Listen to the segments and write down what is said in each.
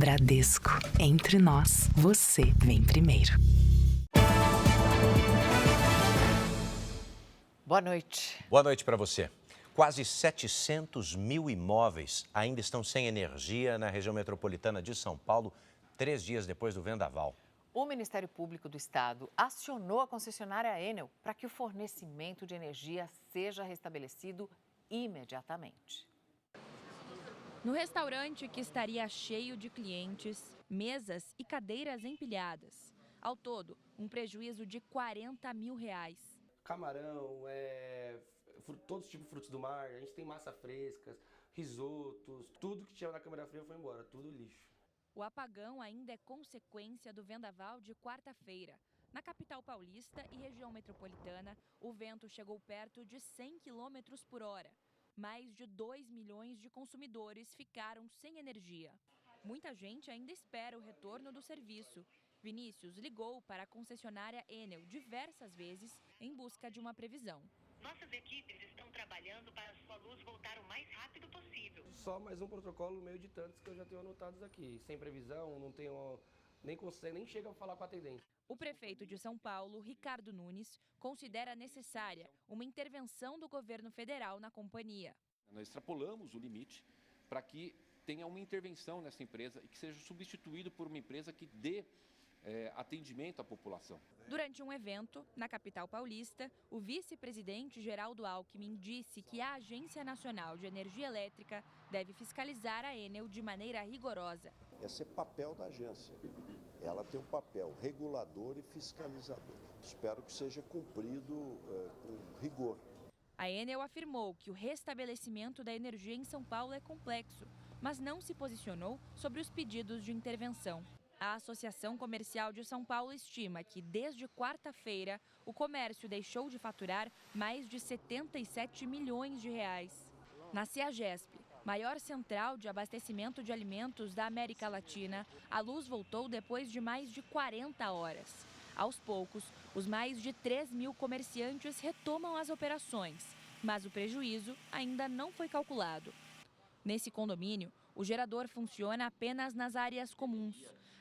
Bradesco. Entre nós, você vem primeiro. Boa noite. Boa noite para você. Quase 700 mil imóveis ainda estão sem energia na região metropolitana de São Paulo, 3 dias depois do vendaval. O Ministério Público do Estado acionou a concessionária Enel para que o fornecimento de energia seja restabelecido imediatamente. No restaurante que estaria cheio de clientes, mesas e cadeiras empilhadas. Ao todo, um prejuízo de R$40 mil. Camarão, todos os tipos de frutos do mar, a gente tem massa frescas, risotos, tudo que tinha na câmara fria foi embora, tudo lixo. O apagão ainda é consequência do vendaval de quarta-feira. Na capital paulista e região metropolitana, o vento chegou perto de 100 km por hora. Mais de 2 milhões de consumidores ficaram sem energia. Muita gente ainda espera o retorno do serviço. Vinícius ligou para a concessionária Enel diversas vezes em busca de uma previsão. Nossas equipes estão trabalhando para a sua luz voltar o mais rápido possível. Só mais um protocolo no meio de tantos que eu já tenho anotados aqui. Sem previsão, não tenho, nem chega a falar com a atendente. O prefeito de São Paulo, Ricardo Nunes, considera necessária uma intervenção do governo federal na companhia. Nós extrapolamos o limite para que tenha uma intervenção nessa empresa e que seja substituído por uma empresa que dê atendimento à população. Durante um evento na capital paulista, o vice-presidente Geraldo Alckmin disse que a Agência Nacional de Energia Elétrica deve fiscalizar a Enel de maneira rigorosa. Esse é papel da agência. Ela tem um papel regulador e fiscalizador. Espero que seja cumprido com rigor. A Enel afirmou que o restabelecimento da energia em São Paulo é complexo, mas não se posicionou sobre os pedidos de intervenção. A Associação Comercial de São Paulo estima que, desde quarta-feira, o comércio deixou de faturar mais de 77 milhões de reais. Na CEAGESP, maior central de abastecimento de alimentos da América Latina, a luz voltou depois de mais de 40 horas. Aos poucos, os mais de 3 mil comerciantes retomam as operações, mas o prejuízo ainda não foi calculado. Nesse condomínio, o gerador funciona apenas nas áreas comuns.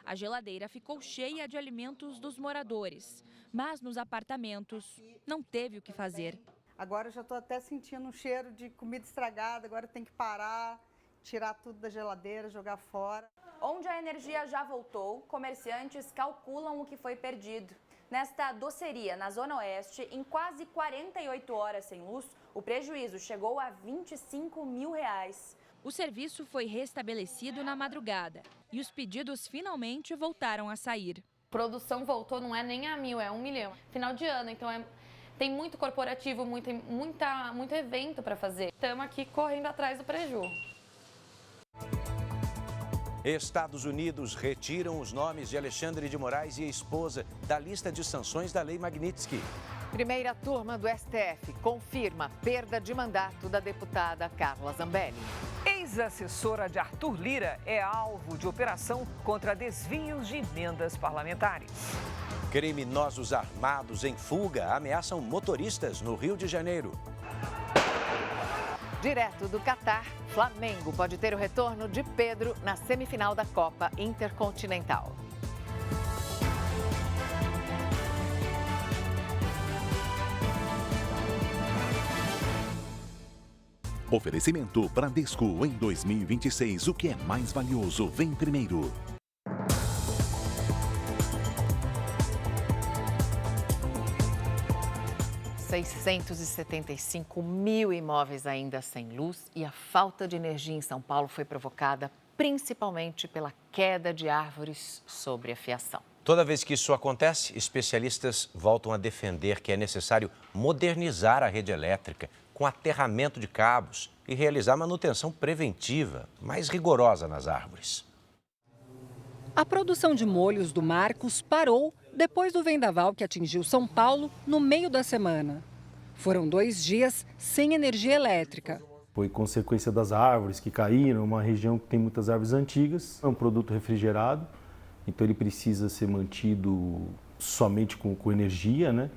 A geladeira ficou cheia de alimentos dos moradores, mas nos apartamentos não teve o que fazer. Agora eu já estou até sentindo um cheiro de comida estragada, agora tem que parar, tirar tudo da geladeira, jogar fora. Onde a energia já voltou, comerciantes calculam o que foi perdido. Nesta doceria, na Zona Oeste, em quase 48 horas sem luz, o prejuízo chegou a R$25 mil. O serviço foi restabelecido na madrugada e os pedidos finalmente voltaram a sair. Produção voltou, não é nem a 1.000, é 1 milhão. Final de ano, então tem muito corporativo, muito evento para fazer. Estamos aqui correndo atrás do prejuízo. Estados Unidos retiram os nomes de Alexandre de Moraes e a esposa da lista de sanções da Lei Magnitsky. Primeira turma do STF confirma perda de mandato da deputada Carla Zambelli. Ex-assessora de Arthur Lira é alvo de operação contra desvios de emendas parlamentares. Criminosos armados em fuga ameaçam motoristas no Rio de Janeiro. Direto do Catar, Flamengo pode ter o retorno de Pedro na semifinal da Copa Intercontinental. Oferecimento Bradesco. Em 2026, o que é mais valioso vem primeiro. R$ 675 mil imóveis ainda sem luz e a falta de energia em São Paulo foi provocada principalmente pela queda de árvores sobre a fiação. Toda vez que isso acontece, especialistas voltam a defender que é necessário modernizar a rede elétrica com aterramento de cabos e realizar manutenção preventiva mais rigorosa nas árvores. A produção de molhos do Marcos parou depois do vendaval que atingiu São Paulo no meio da semana. Foram 2 dias sem energia elétrica. Foi consequência das árvores que caíram, uma região que tem muitas árvores antigas. É um produto refrigerado, então ele precisa ser mantido somente com energia, né?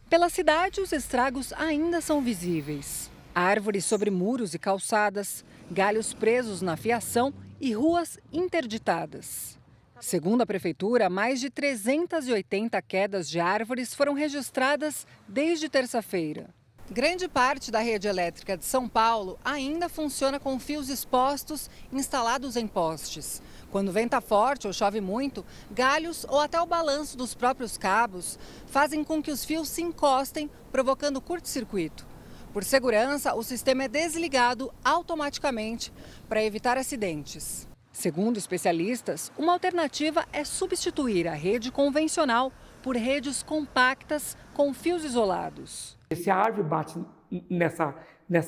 Pela cidade, os estragos ainda são visíveis. Árvores sobre muros e calçadas, galhos presos na fiação e ruas interditadas. Segundo a Prefeitura, mais de 380 quedas de árvores foram registradas desde terça-feira. Grande parte da rede elétrica de São Paulo ainda funciona com fios expostos instalados em postes. Quando venta forte ou chove muito, galhos ou até o balanço dos próprios cabos fazem com que os fios se encostem, provocando curto-circuito. Por segurança, o sistema é desligado automaticamente para evitar acidentes. Segundo especialistas, uma alternativa é substituir a rede convencional por redes compactas com fios isolados. Se a árvore bate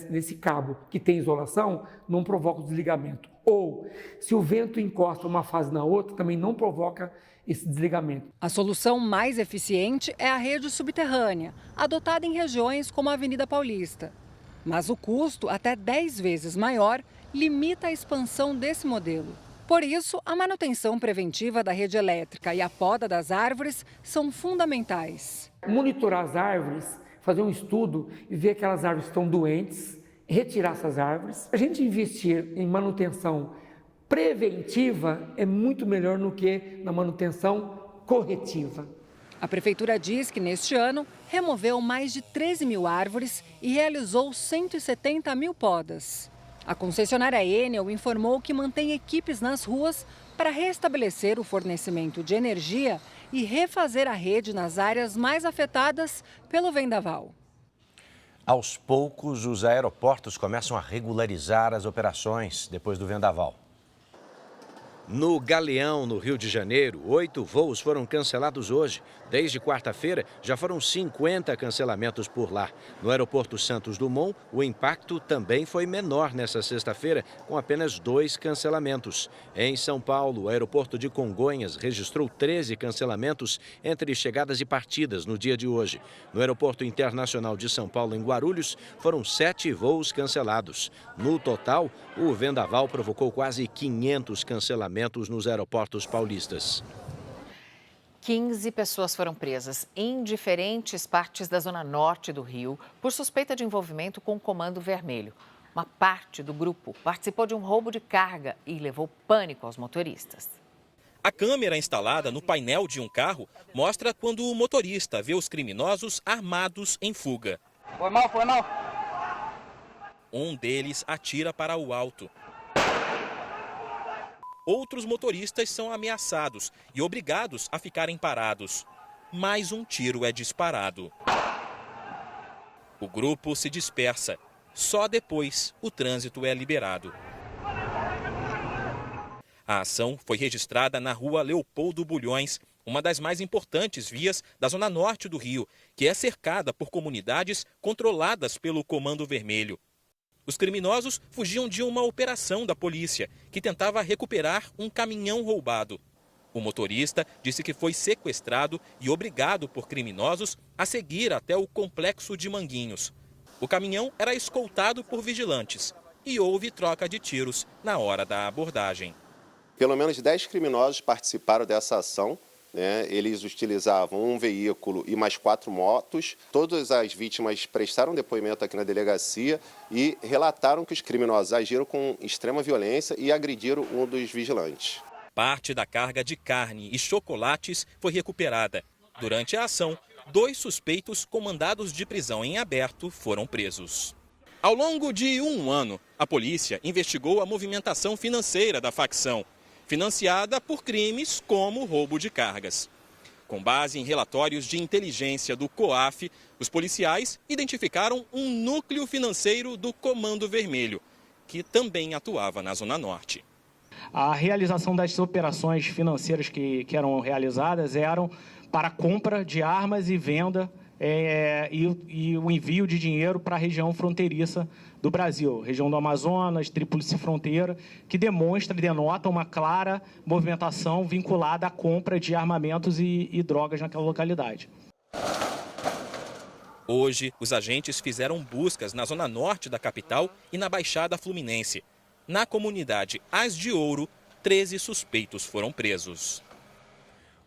nesse cabo que tem isolação, não provoca o desligamento. Ou, se o vento encosta uma fase na outra, também não provoca esse desligamento. A solução mais eficiente é a rede subterrânea, adotada em regiões como a Avenida Paulista. Mas o custo, até 10 vezes maior, limita a expansão desse modelo. Por isso, a manutenção preventiva da rede elétrica e a poda das árvores são fundamentais. Monitorar as árvores, fazer um estudo e ver que aquelas árvores estão doentes, retirar essas árvores. A gente investir em manutenção preventiva é muito melhor do que na manutenção corretiva. A Prefeitura diz que neste ano removeu mais de 13 mil árvores e realizou 170 mil podas. A concessionária Enel informou que mantém equipes nas ruas para restabelecer o fornecimento de energia e refazer a rede nas áreas mais afetadas pelo vendaval. Aos poucos, os aeroportos começam a regularizar as operações depois do vendaval. No Galeão, no Rio de Janeiro, 8 voos foram cancelados hoje. Desde quarta-feira, já foram 50 cancelamentos por lá. No aeroporto Santos Dumont, o impacto também foi menor nesta sexta-feira, com apenas 2 cancelamentos. Em São Paulo, o aeroporto de Congonhas registrou 13 cancelamentos entre chegadas e partidas no dia de hoje. No aeroporto internacional de São Paulo, em Guarulhos, foram 7 voos cancelados. No total, o vendaval provocou quase 500 cancelamentos nos aeroportos paulistas. 15 pessoas foram presas em diferentes partes da zona norte do Rio por suspeita de envolvimento com o Comando Vermelho. Uma parte do grupo participou de um roubo de carga e levou pânico aos motoristas. A câmera instalada no painel de um carro mostra quando o motorista vê os criminosos armados em fuga. Foi mal. Um deles atira para o alto. Outros motoristas são ameaçados e obrigados a ficarem parados. Mais um tiro é disparado. O grupo se dispersa. Só depois o trânsito é liberado. A ação foi registrada na rua Leopoldo Bulhões, uma das mais importantes vias da zona norte do Rio, que é cercada por comunidades controladas pelo Comando Vermelho. Os criminosos fugiam de uma operação da polícia, que tentava recuperar um caminhão roubado. O motorista disse que foi sequestrado e obrigado por criminosos a seguir até o complexo de Manguinhos. O caminhão era escoltado por vigilantes e houve troca de tiros na hora da abordagem. Pelo menos 10 criminosos participaram dessa ação. Eles utilizavam um veículo e mais 4 motos. Todas as vítimas prestaram depoimento aqui na delegacia e relataram que os criminosos agiram com extrema violência e agrediram um dos vigilantes. Parte da carga de carne e chocolates foi recuperada. Durante a ação, 2 suspeitos com mandados de prisão em aberto foram presos. Ao longo de um ano, a polícia investigou a movimentação financeira da facção, financiada por crimes como roubo de cargas. Com base em relatórios de inteligência do COAF, os policiais identificaram um núcleo financeiro do Comando Vermelho, que também atuava na Zona Norte. A realização das operações financeiras que eram realizadas eram para compra de armas e venda e o envio de dinheiro para a região fronteiriça do Brasil, região do Amazonas, Tríplice Fronteira, que denota uma clara movimentação vinculada à compra de armamentos e drogas naquela localidade. Hoje, os agentes fizeram buscas na zona norte da capital e na Baixada Fluminense. Na comunidade As de Ouro, 13 suspeitos foram presos.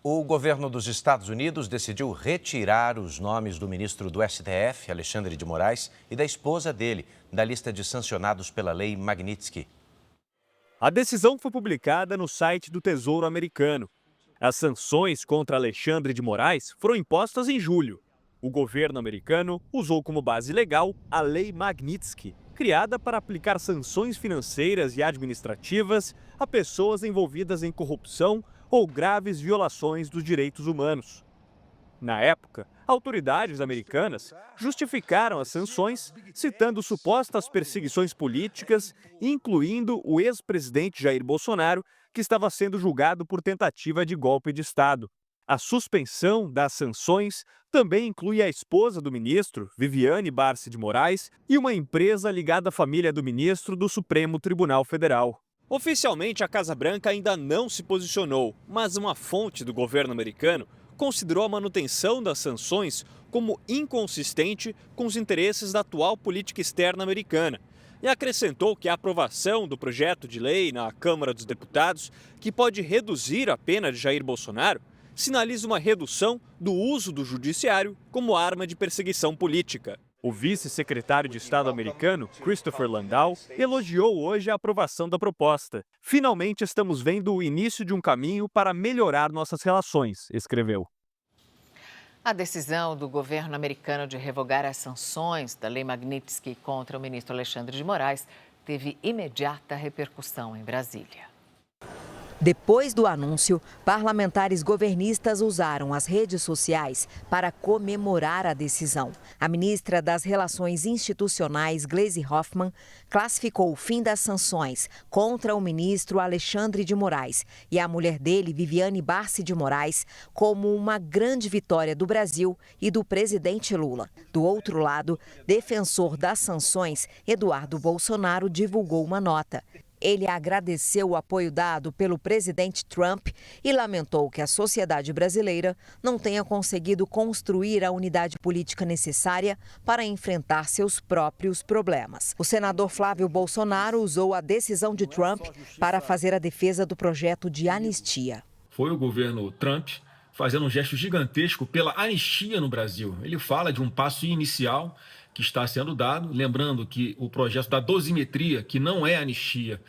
O governo dos Estados Unidos decidiu retirar os nomes do ministro do STF, Alexandre de Moraes, e da esposa dele, da lista de sancionados pela lei Magnitsky. A decisão foi publicada no site do Tesouro Americano. As sanções contra Alexandre de Moraes foram impostas em julho. O governo americano usou como base legal a Lei Magnitsky, criada para aplicar sanções financeiras e administrativas a pessoas envolvidas em corrupção ou graves violações dos direitos humanos. Na época, autoridades americanas justificaram as sanções, citando supostas perseguições políticas, incluindo o ex-presidente Jair Bolsonaro, que estava sendo julgado por tentativa de golpe de Estado. A suspensão das sanções também inclui a esposa do ministro, Viviane Barsi de Moraes, e uma empresa ligada à família do ministro do Supremo Tribunal Federal. Oficialmente, a Casa Branca ainda não se posicionou, mas uma fonte do governo americano considerou a manutenção das sanções como inconsistente com os interesses da atual política externa americana e acrescentou que a aprovação do projeto de lei na Câmara dos Deputados, que pode reduzir a pena de Jair Bolsonaro, sinaliza uma redução do uso do judiciário como arma de perseguição política. O vice-secretário de Estado americano, Christopher Landau, elogiou hoje a aprovação da proposta. Finalmente estamos vendo o início de um caminho para melhorar nossas relações, escreveu. A decisão do governo americano de revogar as sanções da Lei Magnitsky contra o ministro Alexandre de Moraes teve imediata repercussão em Brasília. Depois do anúncio, parlamentares governistas usaram as redes sociais para comemorar a decisão. A ministra das Relações Institucionais, Gleisi Hoffmann, classificou o fim das sanções contra o ministro Alexandre de Moraes e a mulher dele, Viviane Barsi de Moraes, como uma grande vitória do Brasil e do presidente Lula. Do outro lado, defensor das sanções, Eduardo Bolsonaro, divulgou uma nota. Ele agradeceu o apoio dado pelo presidente Trump e lamentou que a sociedade brasileira não tenha conseguido construir a unidade política necessária para enfrentar seus próprios problemas. O senador Flávio Bolsonaro usou a decisão de Trump para fazer a defesa do projeto de anistia. Foi o governo Trump fazendo um gesto gigantesco pela anistia no Brasil. Ele fala de um passo inicial que está sendo dado, lembrando que o projeto da dosimetria, que não é anistia,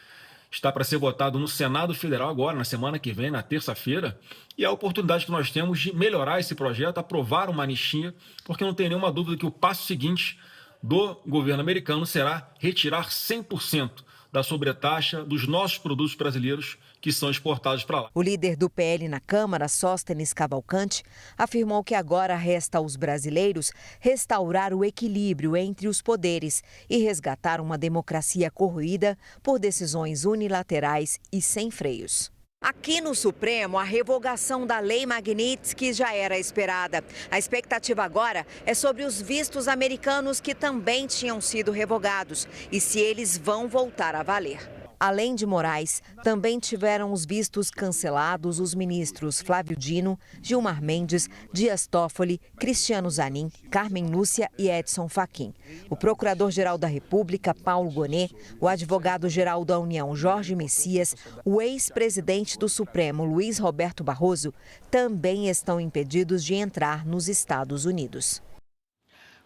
está para ser votado no Senado Federal agora, na semana que vem, na terça-feira, e a oportunidade que nós temos de melhorar esse projeto, aprovar uma anistia, porque não tem nenhuma dúvida que o passo seguinte do governo americano será retirar 100% da sobretaxa dos nossos produtos brasileiros que são exportados para lá. O líder do PL na Câmara, Sóstenes Cavalcante, afirmou que agora resta aos brasileiros restaurar o equilíbrio entre os poderes e resgatar uma democracia corroída por decisões unilaterais e sem freios. Aqui no Supremo, a revogação da Lei Magnitsky já era esperada. A expectativa agora é sobre os vistos americanos que também tinham sido revogados e se eles vão voltar a valer. Além de Moraes, também tiveram os vistos cancelados os ministros Flávio Dino, Gilmar Mendes, Dias Toffoli, Cristiano Zanin, Carmen Lúcia e Edson Fachin. O procurador-geral da República, Paulo Gonet, o advogado-geral da União, Jorge Messias, o ex-presidente do Supremo, Luiz Roberto Barroso, também estão impedidos de entrar nos Estados Unidos.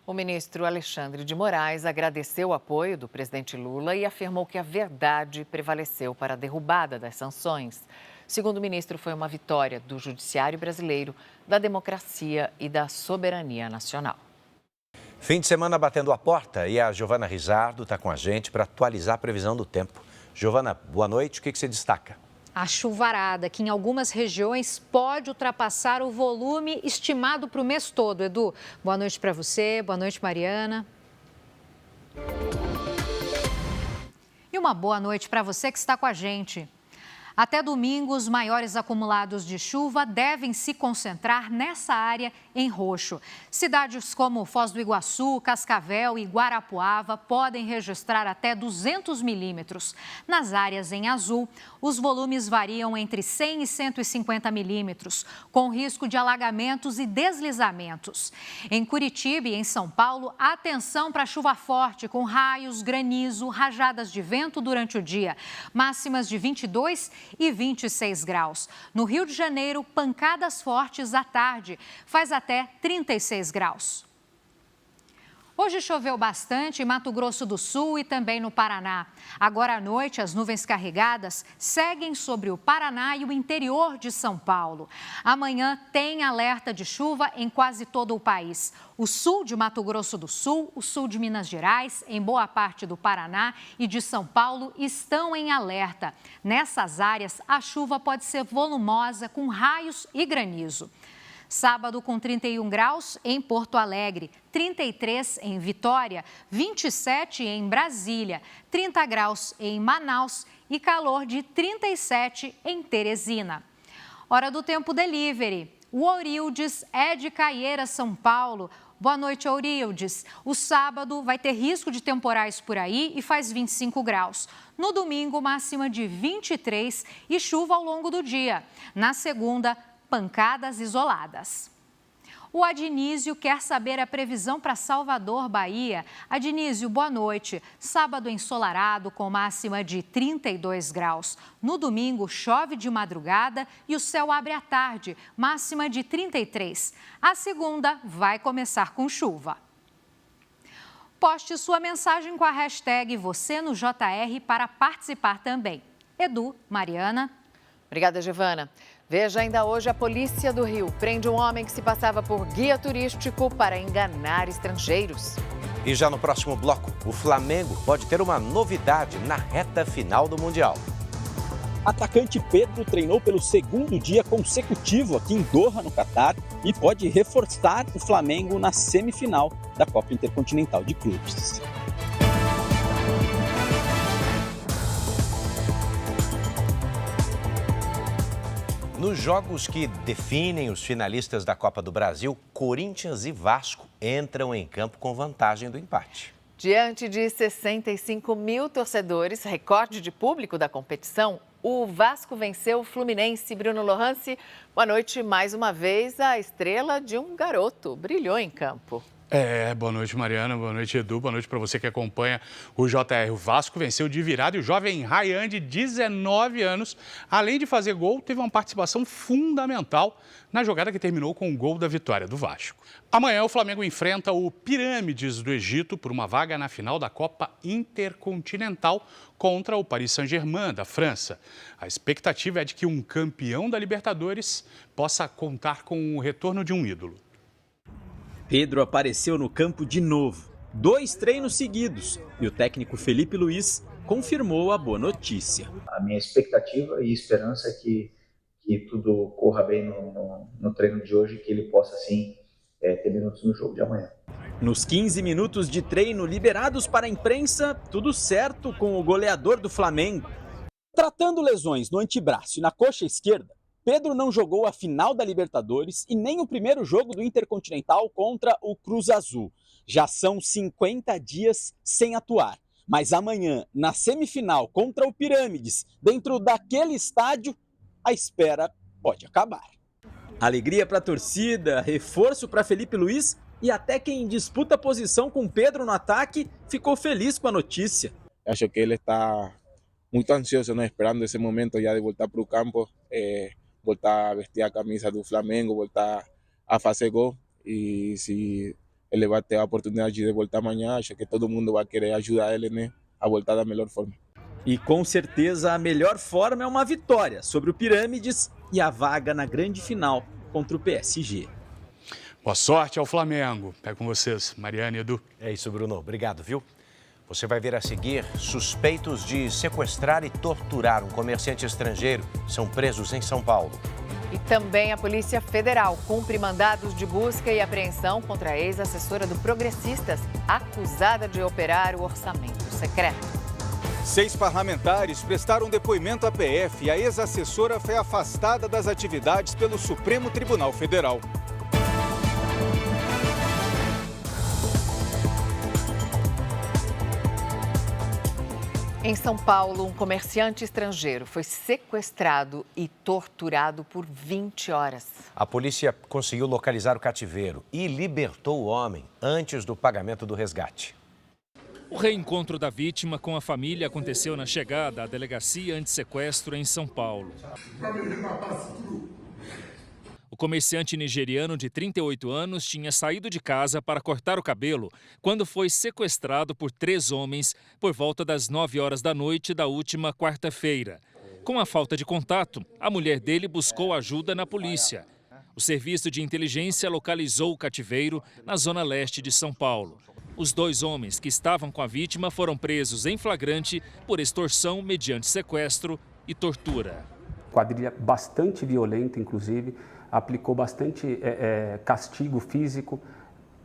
O ministro Alexandre de Moraes agradeceu o apoio do presidente Lula e afirmou que a verdade prevaleceu para a derrubada das sanções. Segundo o ministro, foi uma vitória do judiciário brasileiro, da democracia e da soberania nacional. Fim de semana batendo a porta e a Giovana Rizardo está com a gente para atualizar a previsão do tempo. Giovana, boa noite. O que você destaca? A chuvarada, que em algumas regiões pode ultrapassar o volume estimado para o mês todo. Edu, boa noite para você, boa noite, Mariana. E uma boa noite para você que está com a gente. Até domingo, os maiores acumulados de chuva devem se concentrar nessa área em roxo. Cidades como Foz do Iguaçu, Cascavel e Guarapuava podem registrar até 200 milímetros. Nas áreas em azul, os volumes variam entre 100 e 150 milímetros, com risco de alagamentos e deslizamentos. Em Curitiba e em São Paulo, atenção para chuva forte, com raios, granizo, rajadas de vento durante o dia. Máximas de 22 e 26 graus. No Rio de Janeiro, pancadas fortes à tarde, faz até 36 graus. Hoje choveu bastante em Mato Grosso do Sul e também no Paraná. Agora à noite, as nuvens carregadas seguem sobre o Paraná e o interior de São Paulo. Amanhã tem alerta de chuva em quase todo o país. O sul de Mato Grosso do Sul, o sul de Minas Gerais, em boa parte do Paraná e de São Paulo estão em alerta. Nessas áreas, a chuva pode ser volumosa, com raios e granizo. Sábado com 31 graus em Porto Alegre, 33 em Vitória, 27 em Brasília, 30 graus em Manaus e calor de 37 em Teresina. Hora do Tempo Delivery. O Orildes é de Caieiras, São Paulo. Boa noite, Orildes. O sábado vai ter risco de temporais por aí e faz 25 graus. No domingo, máxima de 23 e chuva ao longo do dia. Na segunda, pancadas isoladas. O Adnísio quer saber a previsão para Salvador, Bahia. Adnísio, boa noite. Sábado ensolarado com máxima de 32 graus. No domingo, chove de madrugada e o céu abre à tarde, máxima de 33. A segunda vai começar com chuva. Poste sua mensagem com a hashtag #VocênoJR para participar também. Edu, Mariana. Obrigada, Giovana. Veja ainda hoje, a Polícia do Rio prende um homem que se passava por guia turístico para enganar estrangeiros. E já no próximo bloco, o Flamengo pode ter uma novidade na reta final do Mundial. Atacante Pedro treinou pelo segundo dia consecutivo aqui em Doha, no Catar, e pode reforçar o Flamengo na semifinal da Copa Intercontinental de Clubes. Nos jogos que definem os finalistas da Copa do Brasil, Corinthians e Vasco entram em campo com vantagem do empate. Diante de 65 mil torcedores, recorde de público da competição, o Vasco venceu o Fluminense. Bruno Lohance, boa noite mais uma vez. A estrela de um garoto brilhou em campo. Boa noite, Mariana, boa noite, Edu, boa noite para você que acompanha o JR. O Vasco venceu de virada e o jovem Ryan, de 19 anos, além de fazer gol, teve uma participação fundamental na jogada que terminou com o gol da vitória do Vasco. Amanhã o Flamengo enfrenta o Pirâmides do Egito por uma vaga na final da Copa Intercontinental contra o Paris Saint-Germain, da França. A expectativa é de que um campeão da Libertadores possa contar com o retorno de um ídolo. Pedro apareceu no campo de novo, 2 treinos seguidos, e o técnico Felipe Luiz confirmou a boa notícia. A minha expectativa e esperança é que tudo corra bem no treino de hoje, que ele possa, sim, ter minutos no jogo de amanhã. Nos 15 minutos de treino liberados para a imprensa, tudo certo com o goleador do Flamengo. Tratando lesões no antebraço e na coxa esquerda, Pedro não jogou a final da Libertadores e nem o primeiro jogo do Intercontinental contra o Cruz Azul. Já são 50 dias sem atuar. Mas amanhã, na semifinal contra o Pirâmides, dentro daquele estádio, a espera pode acabar. Alegria para a torcida, reforço para Felipe Luiz e até quem disputa a posição com Pedro no ataque ficou feliz com a notícia. Acho que ele está muito ansioso, né? Esperando esse momento já de voltar para o campo. Voltar a vestir a camisa do Flamengo, voltar a fazer gol. E se ele vai ter a oportunidade de voltar amanhã, acho que todo mundo vai querer ajudar ele, né, a voltar da melhor forma. E com certeza a melhor forma é uma vitória sobre o Pirâmides e a vaga na grande final contra o PSG. Boa sorte ao Flamengo. É com vocês, Mariana e Edu. É isso, Bruno. Obrigado, viu? Você vai ver a seguir: suspeitos de sequestrar e torturar um comerciante estrangeiro são presos em São Paulo. E também a Polícia Federal cumpre mandados de busca e apreensão contra a ex-assessora do Progressistas, acusada de operar o orçamento secreto. 6 parlamentares prestaram depoimento à PF e a ex-assessora foi afastada das atividades pelo Supremo Tribunal Federal. Em São Paulo, um comerciante estrangeiro foi sequestrado e torturado por 20 horas. A polícia conseguiu localizar o cativeiro e libertou o homem antes do pagamento do resgate. O reencontro da vítima com a família aconteceu na chegada à delegacia anti-sequestro em São Paulo. O O comerciante nigeriano de 38 anos tinha saído de casa para cortar o cabelo quando foi sequestrado por 3 homens por volta das 9 horas da noite da última quarta-feira. Com a falta de contato, a mulher dele buscou ajuda na polícia. O serviço de inteligência localizou o cativeiro na zona leste de São Paulo. Os 2 homens que estavam com a vítima foram presos em flagrante por extorsão mediante sequestro e tortura. Quadrilha bastante violenta, inclusive, aplicou bastante castigo físico,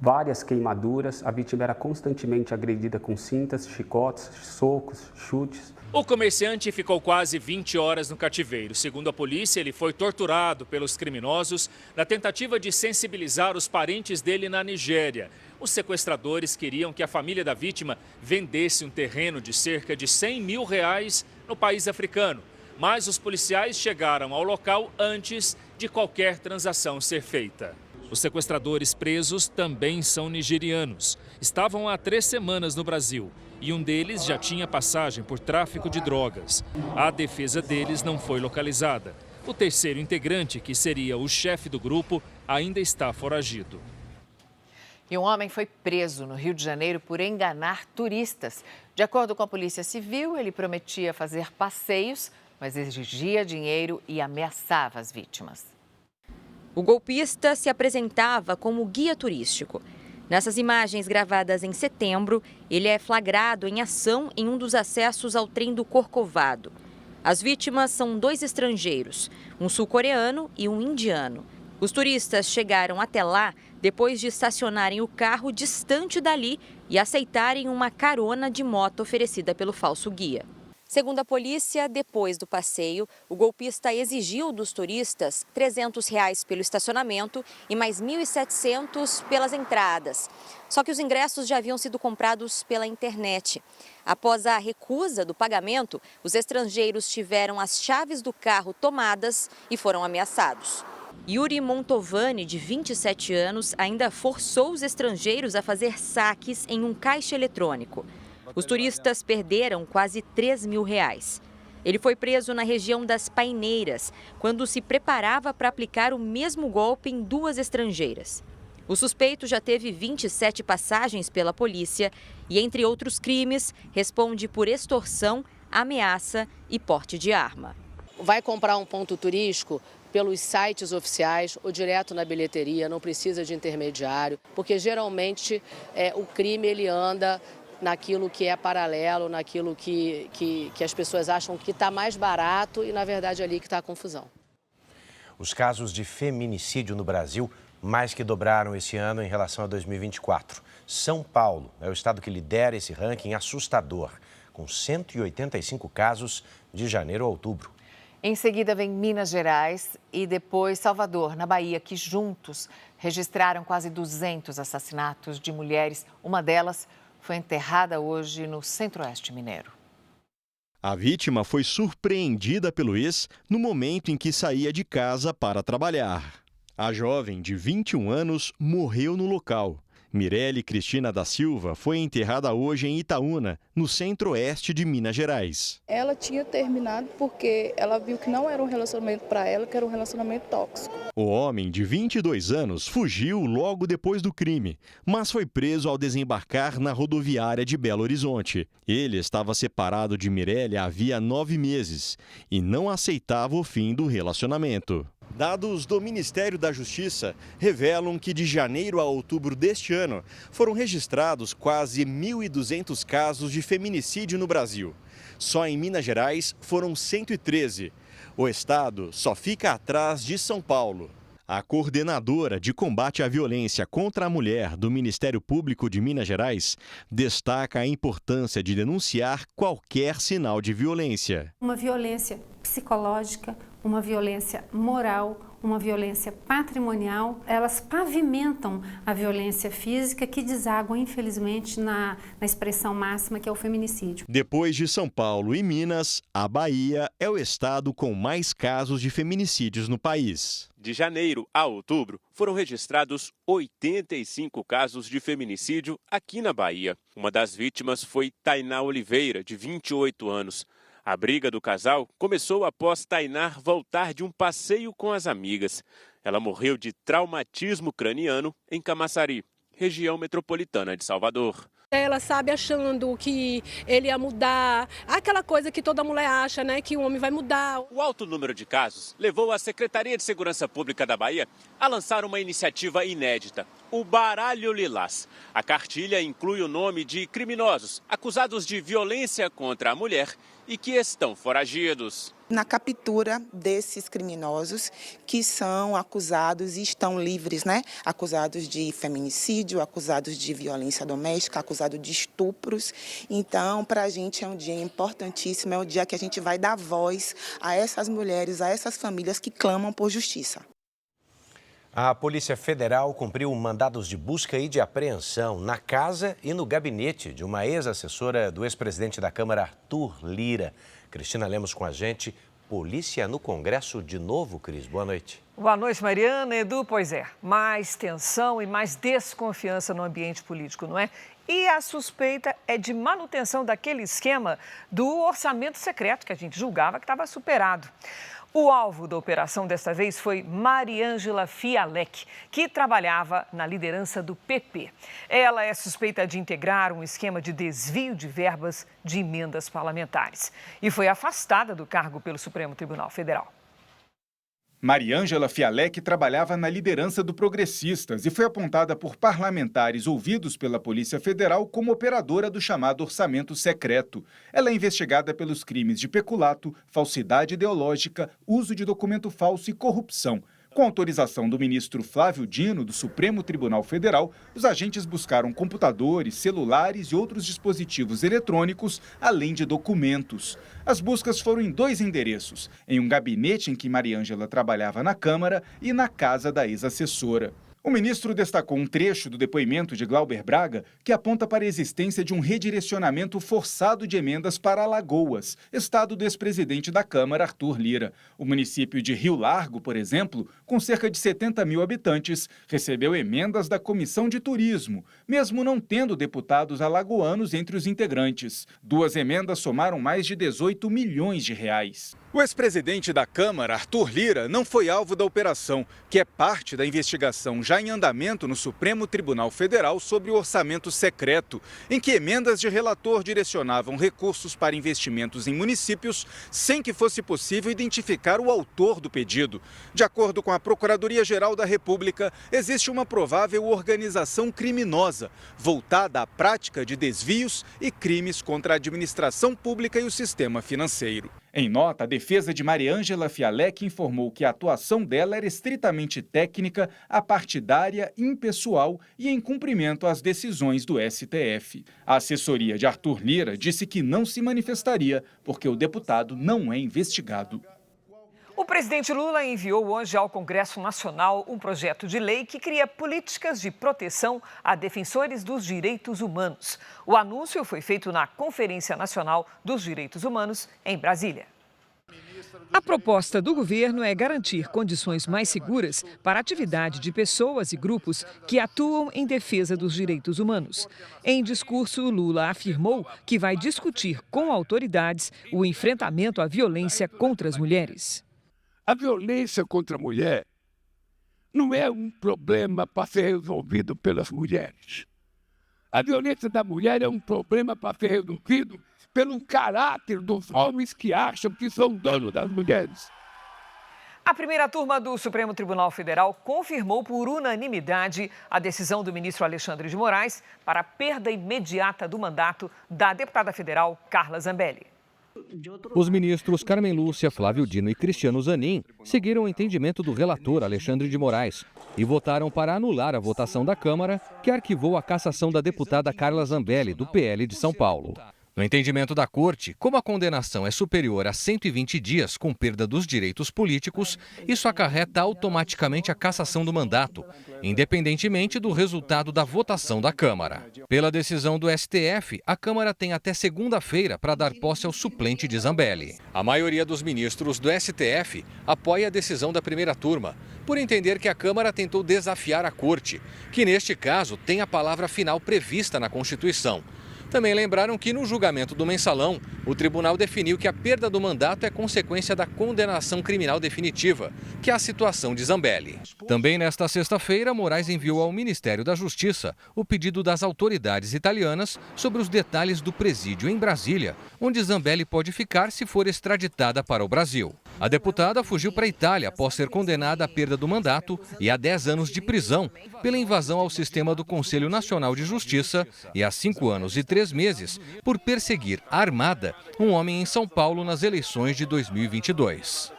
várias queimaduras. A vítima era constantemente agredida com cintas, chicotes, socos, chutes. O comerciante ficou quase 20 horas no cativeiro. Segundo a polícia, ele foi torturado pelos criminosos na tentativa de sensibilizar os parentes dele na Nigéria. Os sequestradores queriam que a família da vítima vendesse um terreno de cerca de R$100 mil no país africano. Mas os policiais chegaram ao local antes de qualquer transação ser feita. Os sequestradores presos também são nigerianos. Estavam há 3 semanas no Brasil e um deles já tinha passagem por tráfico de drogas. A defesa deles não foi localizada. O terceiro integrante, que seria o chefe do grupo, ainda está foragido. E um homem foi preso no Rio de Janeiro por enganar turistas. De acordo com a Polícia Civil, ele prometia fazer passeios, mas exigia dinheiro e ameaçava as vítimas. O golpista se apresentava como guia turístico. Nessas imagens gravadas em setembro, ele é flagrado em ação em um dos acessos ao trem do Corcovado. As vítimas são 2 estrangeiros, um sul-coreano e um indiano. Os turistas chegaram até lá depois de estacionarem o carro distante dali e aceitarem uma carona de moto oferecida pelo falso guia. Segundo a polícia, depois do passeio, o golpista exigiu dos turistas R$ 300 pelo estacionamento e mais R$ 1.700 pelas entradas. Só que os ingressos já haviam sido comprados pela internet. Após a recusa do pagamento, os estrangeiros tiveram as chaves do carro tomadas e foram ameaçados. Yuri Montovani, de 27 anos, ainda forçou os estrangeiros a fazer saques em um caixa eletrônico. Os turistas perderam quase R$ 3 mil. Ele foi preso na região das Paineiras, quando se preparava para aplicar o mesmo golpe em 2 estrangeiras. O suspeito já teve 27 passagens pela polícia e, entre outros crimes, responde por extorsão, ameaça e porte de arma. Vai comprar um ponto turístico pelos sites oficiais ou direto na bilheteria, não precisa de intermediário, porque geralmente o crime ele anda naquilo que é paralelo, naquilo que as pessoas acham que está mais barato e, na verdade, é ali que está a confusão. Os casos de feminicídio no Brasil mais que dobraram esse ano em relação a 2024. São Paulo é o estado que lidera esse ranking assustador, com 185 casos de janeiro a outubro. Em seguida vem Minas Gerais e depois Salvador, na Bahia, que juntos registraram quase 200 assassinatos de mulheres. Uma delas foi enterrada hoje no Centro-Oeste mineiro. A vítima foi surpreendida pelo ex no momento em que saía de casa para trabalhar. A jovem, de 21 anos, morreu no local. Mirelle Cristina da Silva foi enterrada hoje em Itaúna, no centro-oeste de Minas Gerais. Ela tinha terminado porque ela viu que não era um relacionamento para ela, que era um relacionamento tóxico. O homem, de 22 anos, fugiu logo depois do crime, mas foi preso ao desembarcar na rodoviária de Belo Horizonte. Ele estava separado de Mirelle havia 9 meses e não aceitava o fim do relacionamento. Dados do Ministério da Justiça revelam que de janeiro a outubro deste ano foram registrados quase 1.200 casos de feminicídio no Brasil. Só em Minas Gerais foram 113. O estado só fica atrás de São Paulo. A coordenadora de combate à violência contra a mulher do Ministério Público de Minas Gerais destaca a importância de denunciar qualquer sinal de violência. Uma violência psicológica, uma violência moral, uma violência patrimonial, elas pavimentam a violência física que deságua, infelizmente, na expressão máxima que é o feminicídio. Depois de São Paulo e Minas, a Bahia é o estado com mais casos de feminicídios no país. De janeiro a outubro, foram registrados 85 casos de feminicídio aqui na Bahia. Uma das vítimas foi Tainá Oliveira, de 28 anos. A briga do casal começou após Tainá voltar de um passeio com as amigas. Ela morreu de traumatismo craniano em Camaçari, região metropolitana de Salvador. Ela sabe achando que ele ia mudar, aquela coisa que toda mulher acha, né, que o homem vai mudar. O alto número de casos levou a Secretaria de Segurança Pública da Bahia a lançar uma iniciativa inédita, o Baralho Lilás. A cartilha inclui o nome de criminosos acusados de violência contra a mulher e que estão foragidos. Na captura desses criminosos que são acusados e estão livres, né? Acusados de feminicídio, acusados de violência doméstica, acusados de estupros. Então, para a gente é um dia importantíssimo, é um dia que a gente vai dar voz a essas mulheres, a essas famílias que clamam por justiça. A Polícia Federal cumpriu mandados de busca e de apreensão na casa e no gabinete de uma ex-assessora do ex-presidente da Câmara, Arthur Lira. Cristina Lemos com a gente. Polícia no Congresso de novo, Cris. Boa noite. Boa noite, Mariana. Edu, pois é, mais tensão e mais desconfiança no ambiente político, não é? E a suspeita é de manutenção daquele esquema do orçamento secreto que a gente julgava que estava superado. O alvo da operação desta vez foi Mariângela Fialec, que trabalhava na liderança do PP. Ela é suspeita de integrar um esquema de desvio de verbas de emendas parlamentares e foi afastada do cargo pelo Supremo Tribunal Federal. Mariângela Fialec trabalhava na liderança do Progressistas e foi apontada por parlamentares ouvidos pela Polícia Federal como operadora do chamado orçamento secreto. Ela é investigada pelos crimes de peculato, falsidade ideológica, uso de documento falso e corrupção. Com autorização do ministro Flávio Dino, do Supremo Tribunal Federal, os agentes buscaram computadores, celulares e outros dispositivos eletrônicos, além de documentos. As buscas foram em 2 endereços, em um gabinete em que Mariângela trabalhava na Câmara e na casa da ex-assessora. O ministro destacou um trecho do depoimento de Glauber Braga que aponta para a existência de um redirecionamento forçado de emendas para Alagoas, estado do ex-presidente da Câmara, Arthur Lira. O município de Rio Largo, por exemplo, com cerca de 70 mil habitantes, recebeu emendas da Comissão de Turismo, mesmo não tendo deputados alagoanos entre os integrantes. 2 emendas somaram mais de 18 milhões de reais. O ex-presidente da Câmara, Arthur Lira, não foi alvo da operação, que é parte da investigação já em andamento no Supremo Tribunal Federal sobre o orçamento secreto, em que emendas de relator direcionavam recursos para investimentos em municípios sem que fosse possível identificar o autor do pedido. De acordo com a Procuradoria-Geral da República, existe uma provável organização criminosa voltada à prática de desvios e crimes contra a administração pública e o sistema financeiro. Em nota, a defesa de Mariângela Fialec informou que a atuação dela era estritamente técnica, apartidária, impessoal e em cumprimento às decisões do STF. A assessoria de Arthur Lira disse que não se manifestaria porque o deputado não é investigado. O presidente Lula enviou hoje ao Congresso Nacional um projeto de lei que cria políticas de proteção a defensores dos direitos humanos. O anúncio foi feito na Conferência Nacional dos Direitos Humanos, em Brasília. A proposta do governo é garantir condições mais seguras para a atividade de pessoas e grupos que atuam em defesa dos direitos humanos. Em discurso, Lula afirmou que vai discutir com autoridades o enfrentamento à violência contra as mulheres. A violência contra a mulher não é um problema para ser resolvido pelas mulheres. A violência da mulher é um problema para ser resolvido pelo caráter dos homens que acham que são donos das mulheres. A primeira turma do Supremo Tribunal Federal confirmou por unanimidade a decisão do ministro Alexandre de Moraes para a perda imediata do mandato da deputada federal Carla Zambelli. Os ministros Carmen Lúcia, Flávio Dino e Cristiano Zanin seguiram o entendimento do relator Alexandre de Moraes e votaram para anular a votação da Câmara, que arquivou a cassação da deputada Carla Zambelli, do PL de São Paulo. No entendimento da Corte, como a condenação é superior a 120 dias com perda dos direitos políticos, isso acarreta automaticamente a cassação do mandato, independentemente do resultado da votação da Câmara. Pela decisão do STF, a Câmara tem até segunda-feira para dar posse ao suplente de Zambelli. A maioria dos ministros do STF apoia a decisão da primeira turma, por entender que a Câmara tentou desafiar a Corte, que neste caso tem a palavra final prevista na Constituição. Também lembraram que no julgamento do mensalão, o tribunal definiu que a perda do mandato é consequência da condenação criminal definitiva, que é a situação de Zambelli. Também nesta sexta-feira, Moraes enviou ao Ministério da Justiça o pedido das autoridades italianas sobre os detalhes do presídio em Brasília, onde Zambelli pode ficar se for extraditada para o Brasil. A deputada fugiu para a Itália após ser condenada à perda do mandato e a 10 anos de prisão pela invasão ao sistema do Conselho Nacional de Justiça e a 5 anos e 3 meses por perseguir armada um homem em São Paulo nas eleições de 2022.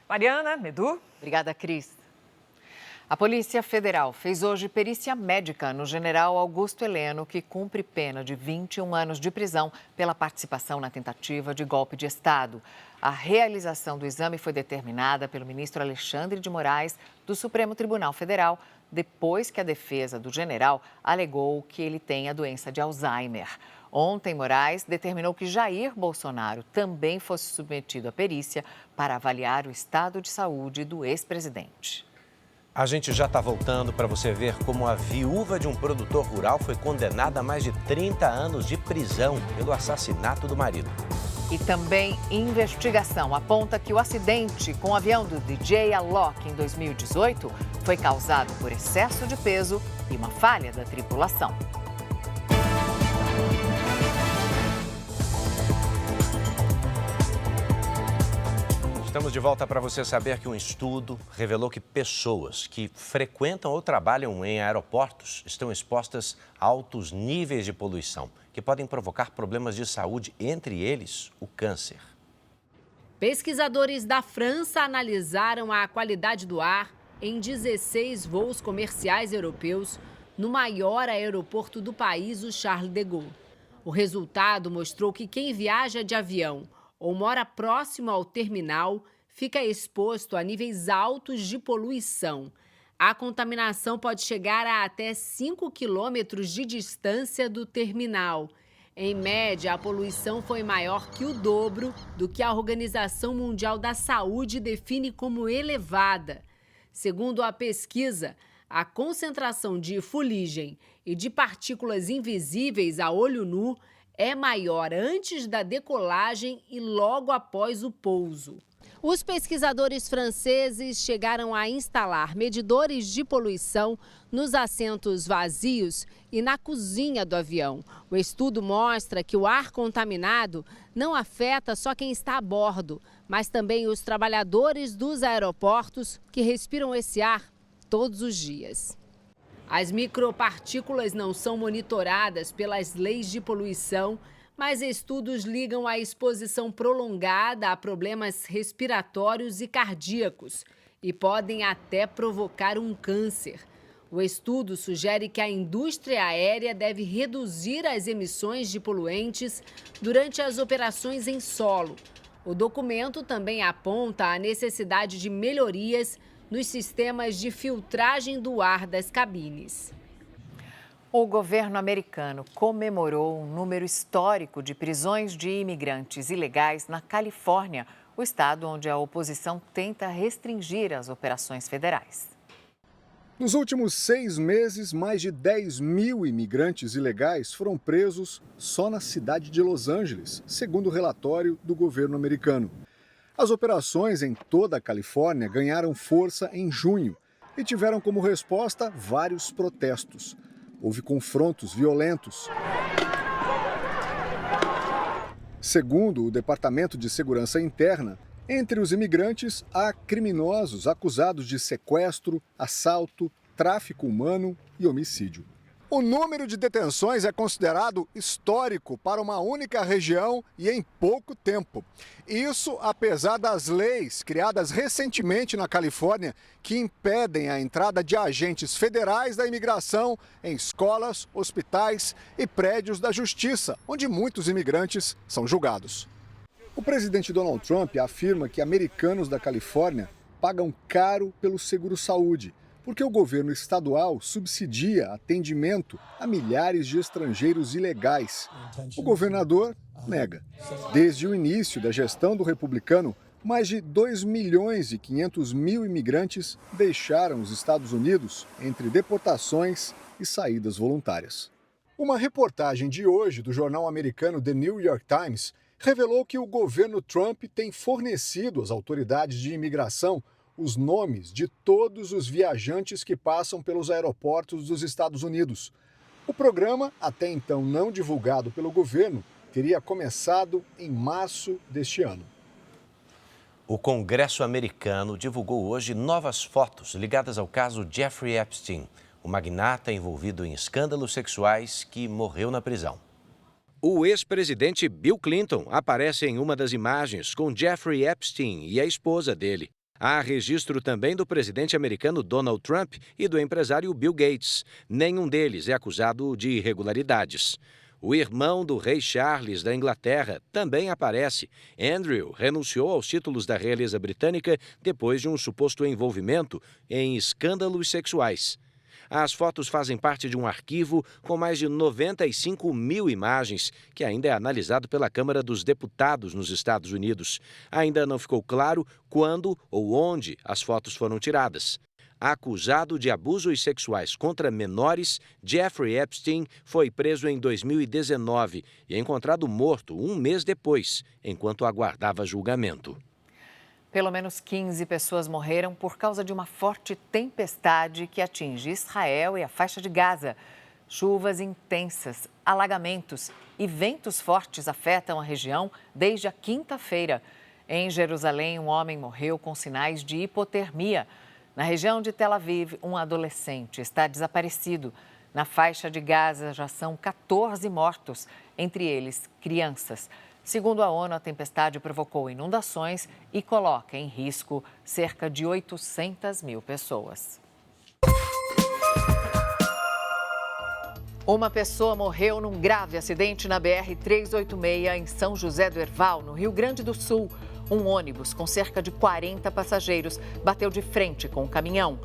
Mariana, Edu. Obrigada, Cris. A Polícia Federal fez hoje perícia médica no general Augusto Heleno, que cumpre pena de 21 anos de prisão pela participação na tentativa de golpe de Estado. A realização do exame foi determinada pelo ministro Alexandre de Moraes, do Supremo Tribunal Federal, depois que a defesa do general alegou que ele tem a doença de Alzheimer. Ontem, Moraes determinou que Jair Bolsonaro também fosse submetido à perícia para avaliar o estado de saúde do ex-presidente. A gente já está voltando para você ver como a viúva de um produtor rural foi condenada a mais de 30 anos de prisão pelo assassinato do marido. E também investigação aponta que o acidente com o avião do DJ Alok em 2018 foi causado por excesso de peso e uma falha da tripulação. Estamos de volta para você saber que um estudo revelou que pessoas que frequentam ou trabalham em aeroportos estão expostas a altos níveis de poluição, que podem provocar problemas de saúde, entre eles o câncer. Pesquisadores da França analisaram a qualidade do ar em 16 voos comerciais europeus no maior aeroporto do país, o Charles de Gaulle. O resultado mostrou que quem viaja de avião ou mora próximo ao terminal fica exposto a níveis altos de poluição. A contaminação pode chegar a até 5 quilômetros de distância do terminal. Em média, a poluição foi maior que o dobro do que a Organização Mundial da Saúde define como elevada. Segundo a pesquisa, a concentração de fuligem e de partículas invisíveis a olho nu é maior antes da decolagem e logo após o pouso. Os pesquisadores franceses chegaram a instalar medidores de poluição nos assentos vazios e na cozinha do avião. O estudo mostra que o ar contaminado não afeta só quem está a bordo, mas também os trabalhadores dos aeroportos que respiram esse ar todos os dias. As micropartículas não são monitoradas pelas leis de poluição, mas estudos ligam a exposição prolongada a problemas respiratórios e cardíacos e podem até provocar um câncer. O estudo sugere que a indústria aérea deve reduzir as emissões de poluentes durante as operações em solo. O documento também aponta a necessidade de melhorias nos sistemas de filtragem do ar das cabines. O governo americano comemorou um número histórico de prisões de imigrantes ilegais na Califórnia, o estado onde a oposição tenta restringir as operações federais. Nos últimos 6 meses, mais de 10 mil imigrantes ilegais foram presos só na cidade de Los Angeles, segundo o relatório do governo americano. As operações em toda a Califórnia ganharam força em junho e tiveram como resposta vários protestos. Houve confrontos violentos. Segundo o Departamento de Segurança Interna, entre os imigrantes há criminosos acusados de sequestro, assalto, tráfico humano e homicídio. O número de detenções é considerado histórico para uma única região e em pouco tempo. Isso apesar das leis criadas recentemente na Califórnia que impedem a entrada de agentes federais da imigração em escolas, hospitais e prédios da justiça, onde muitos imigrantes são julgados. O presidente Donald Trump afirma que americanos da Califórnia pagam caro pelo seguro-saúde, porque o governo estadual subsidia atendimento a milhares de estrangeiros ilegais. O governador nega. Desde o início da gestão do republicano, mais de 2.500.000 imigrantes deixaram os Estados Unidos entre deportações e saídas voluntárias. Uma reportagem de hoje do jornal americano The New York Times revelou que o governo Trump tem fornecido às autoridades de imigração os nomes de todos os viajantes que passam pelos aeroportos dos Estados Unidos. O programa, até então não divulgado pelo governo, teria começado em março deste ano. O Congresso americano divulgou hoje novas fotos ligadas ao caso Jeffrey Epstein, o magnata envolvido em escândalos sexuais que morreu na prisão. O ex-presidente Bill Clinton aparece em uma das imagens com Jeffrey Epstein e a esposa dele. Há registro também do presidente americano Donald Trump e do empresário Bill Gates. Nenhum deles é acusado de irregularidades. O irmão do rei Charles da Inglaterra também aparece. Andrew renunciou aos títulos da realeza britânica depois de um suposto envolvimento em escândalos sexuais. As fotos fazem parte de um arquivo com mais de 95 mil imagens, que ainda é analisado pela Câmara dos Deputados nos Estados Unidos. Ainda não ficou claro quando ou onde as fotos foram tiradas. Acusado de abusos sexuais contra menores, Jeffrey Epstein foi preso em 2019 e encontrado morto um mês depois, enquanto aguardava julgamento. Pelo menos 15 pessoas morreram por causa de uma forte tempestade que atinge Israel e a faixa de Gaza. Chuvas intensas, alagamentos e ventos fortes afetam a região desde a quinta-feira. Em Jerusalém, um homem morreu com sinais de hipotermia. Na região de Tel Aviv, um adolescente está desaparecido. Na faixa de Gaza já são 14 mortos, entre eles crianças. Segundo a ONU, a tempestade provocou inundações e coloca em risco cerca de 800 mil pessoas. Uma pessoa morreu num grave acidente na BR-386 em São José do Herval, no Rio Grande do Sul. Um ônibus com cerca de 40 passageiros bateu de frente com um caminhão.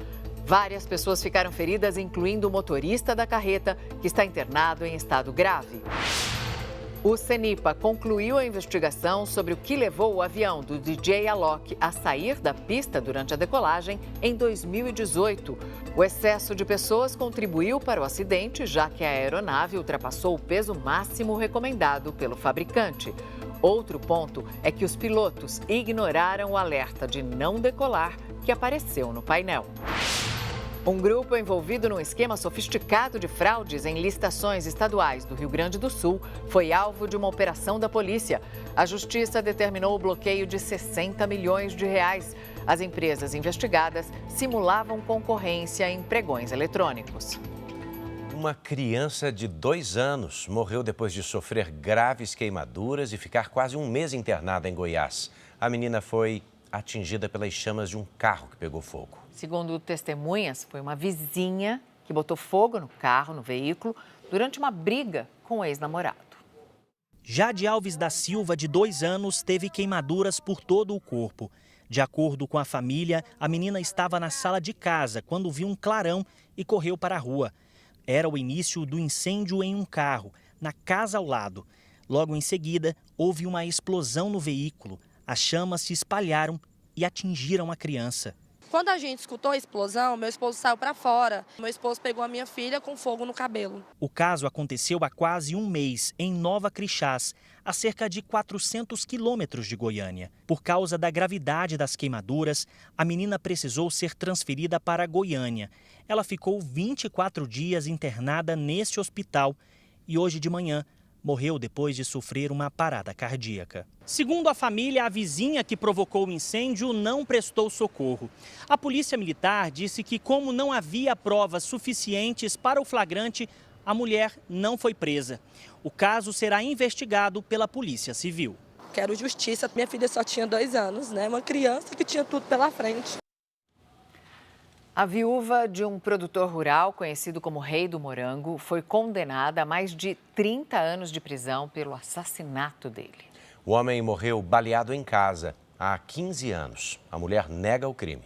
Várias pessoas ficaram feridas, incluindo o motorista da carreta, que está internado em estado grave. O CENIPA concluiu a investigação sobre o que levou o avião do DJ Alok a sair da pista durante a decolagem em 2018. O excesso de pessoas contribuiu para o acidente, já que a aeronave ultrapassou o peso máximo recomendado pelo fabricante. Outro ponto é que os pilotos ignoraram o alerta de não decolar que apareceu no painel. Um grupo envolvido num esquema sofisticado de fraudes em licitações estaduais do Rio Grande do Sul foi alvo de uma operação da polícia. A justiça determinou o bloqueio de 60 milhões de reais. As empresas investigadas simulavam concorrência em pregões eletrônicos. Uma criança de 2 anos morreu depois de sofrer graves queimaduras e ficar quase um mês internada em Goiás. A menina foi atingida pelas chamas de um carro que pegou fogo. Segundo testemunhas, foi uma vizinha que botou fogo no carro, no veículo, durante uma briga com o ex-namorado. Jade Alves da Silva, de 2 anos, teve queimaduras por todo o corpo. De acordo com a família, a menina estava na sala de casa quando viu um clarão e correu para a rua. Era o início do incêndio em um carro, na casa ao lado. Logo em seguida, houve uma explosão no veículo. As chamas se espalharam e atingiram a criança. Quando a gente escutou a explosão, meu esposo saiu para fora. Meu esposo pegou a minha filha com fogo no cabelo. O caso aconteceu há quase um mês, em Nova Crixás, a cerca de 400 quilômetros de Goiânia. Por causa da gravidade das queimaduras, a menina precisou ser transferida para Goiânia. Ela ficou 24 dias internada neste hospital e hoje de manhã morreu depois de sofrer uma parada cardíaca. Segundo a família, a vizinha que provocou o incêndio não prestou socorro. A polícia militar disse que, como não havia provas suficientes para o flagrante, a mulher não foi presa. O caso será investigado pela Polícia Civil. Quero justiça. Minha filha só tinha 2 anos, né? Uma criança que tinha tudo pela frente. A viúva de um produtor rural, conhecido como Rei do Morango, foi condenada a mais de 30 anos de prisão pelo assassinato dele. O homem morreu baleado em casa há 15 anos. A mulher nega o crime.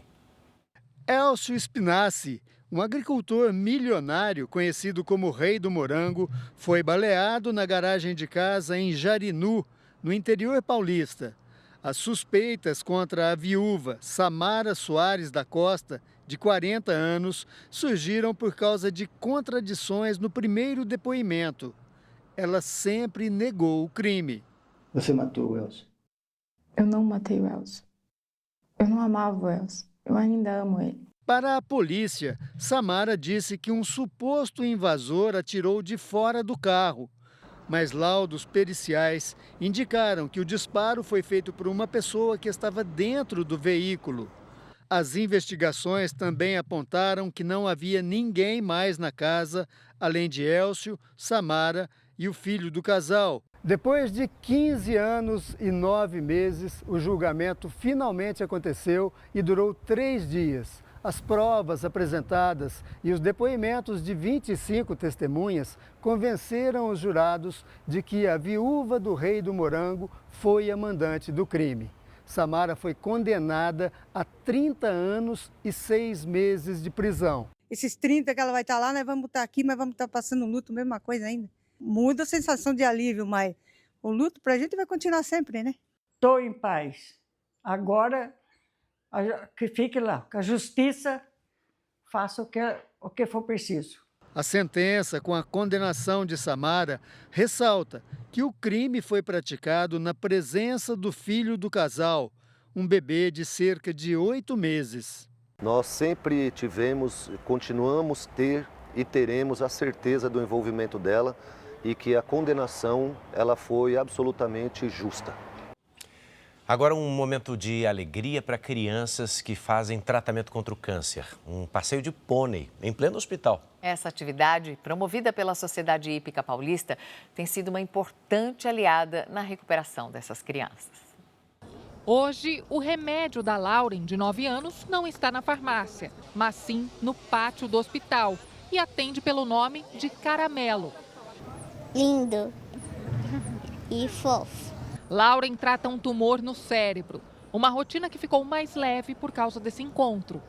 Elcio Spinassi, um agricultor milionário conhecido como Rei do Morango, foi baleado na garagem de casa em Jarinu, no interior paulista. As suspeitas contra a viúva Samara Soares da Costa, de 40 anos, surgiram por causa de contradições no primeiro depoimento. Ela sempre negou o crime. Você matou o Elcio? Eu não matei o Elcio. Eu não amava o Elcio. Eu ainda amo ele. Para a polícia, Samara disse que um suposto invasor atirou de fora do carro. Mas laudos periciais indicaram que o disparo foi feito por uma pessoa que estava dentro do veículo. As investigações também apontaram que não havia ninguém mais na casa, além de Elcio, Samara e o filho do casal. Depois de 15 anos e 9 meses, o julgamento finalmente aconteceu e durou 3 dias. As provas apresentadas e os depoimentos de 25 testemunhas convenceram os jurados de que a viúva do rei do morango foi a mandante do crime. Samara foi condenada a 30 anos e 6 meses de prisão. Esses 30 que ela vai estar lá, nós vamos estar aqui, mas vamos estar passando luto, mesma coisa ainda. Muda a sensação de alívio, mas o luto para a gente vai continuar sempre, né? Estou em paz. Agora, que fique lá, que a justiça faça o que for preciso. A sentença, com a condenação de Samara, ressalta que o crime foi praticado na presença do filho do casal, um bebê de cerca de 8 meses. Nós sempre tivemos, continuamos ter e teremos a certeza do envolvimento dela e que a condenação ela foi absolutamente justa. Agora um momento de alegria para crianças que fazem tratamento contra o câncer. Um passeio de pônei em pleno hospital. Essa atividade, promovida pela Sociedade Hípica Paulista, tem sido uma importante aliada na recuperação dessas crianças. Hoje, o remédio da Lauren, de 9 anos, não está na farmácia, mas sim no pátio do hospital e atende pelo nome de Caramelo. Lindo e fofo. Lauren trata um tumor no cérebro, uma rotina que ficou mais leve por causa desse encontro.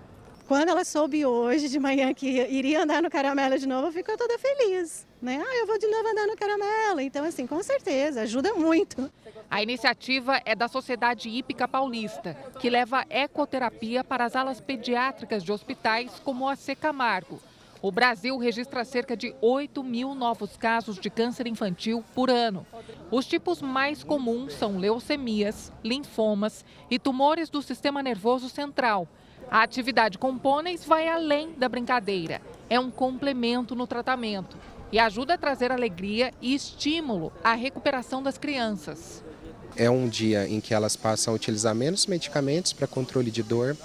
Quando ela soube hoje de manhã que iria andar no Caramelo de novo, ficou toda feliz, né? Eu vou de novo andar no Caramelo, então assim, com certeza, ajuda muito. A iniciativa é da Sociedade Hípica Paulista, que leva ecoterapia para as alas pediátricas de hospitais como a C. Camargo. O Brasil registra cerca de 8 mil novos casos de câncer infantil por ano. Os tipos mais comuns são leucemias, linfomas e tumores do sistema nervoso central. A atividade com pôneis vai além da brincadeira. É um complemento no tratamento e ajuda a trazer alegria e estímulo à recuperação das crianças. É um dia em que elas passam a utilizar menos medicamentos para controle de dor.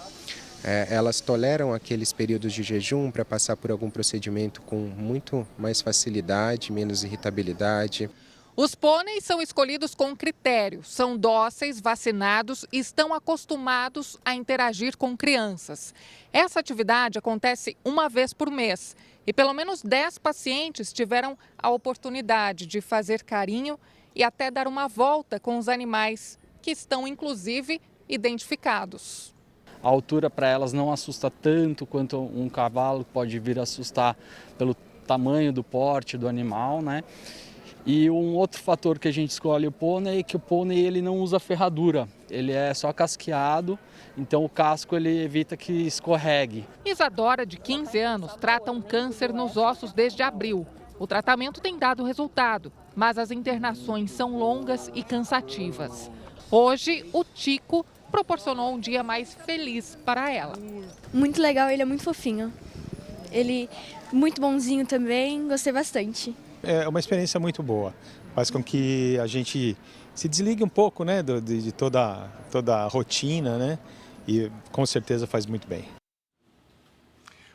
Elas toleram aqueles períodos de jejum para passar por algum procedimento com muito mais facilidade, menos irritabilidade. Os pôneis são escolhidos com critério, são dóceis, vacinados e estão acostumados a interagir com crianças. Essa atividade acontece uma vez por mês e pelo menos 10 pacientes tiveram a oportunidade de fazer carinho e até dar uma volta com os animais, que estão inclusive identificados. A altura para elas não assusta tanto quanto um cavalo pode vir a assustar pelo tamanho do porte do animal, né? E um outro fator que a gente escolhe o pônei é que o pônei ele não usa ferradura, ele é só casqueado, então o casco ele evita que escorregue. Isadora, de 15 anos, trata um câncer nos ossos desde abril. O tratamento tem dado resultado, mas as internações são longas e cansativas. Hoje, o Tico proporcionou um dia mais feliz para ela. Muito legal, ele é muito fofinho. Ele muito bonzinho também, gostei bastante. É uma experiência muito boa, faz com que a gente se desligue um pouco, né, de toda a rotina, né, e com certeza faz muito bem.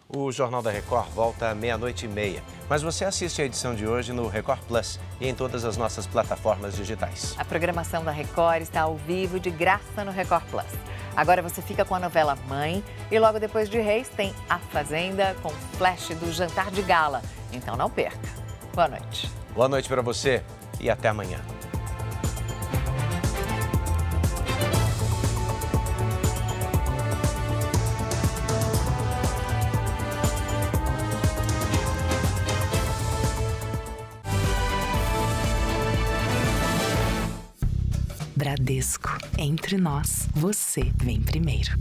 O Jornal da Record volta à 00:30, mas você assiste a edição de hoje no Record Plus e em todas as nossas plataformas digitais. A programação da Record está ao vivo de graça no Record Plus. Agora você fica com a novela Mãe e logo depois de Reis tem A Fazenda com flash do Jantar de Gala. Então não perca. Boa noite. Boa noite para você e até amanhã. Bradesco. Entre nós, você vem primeiro.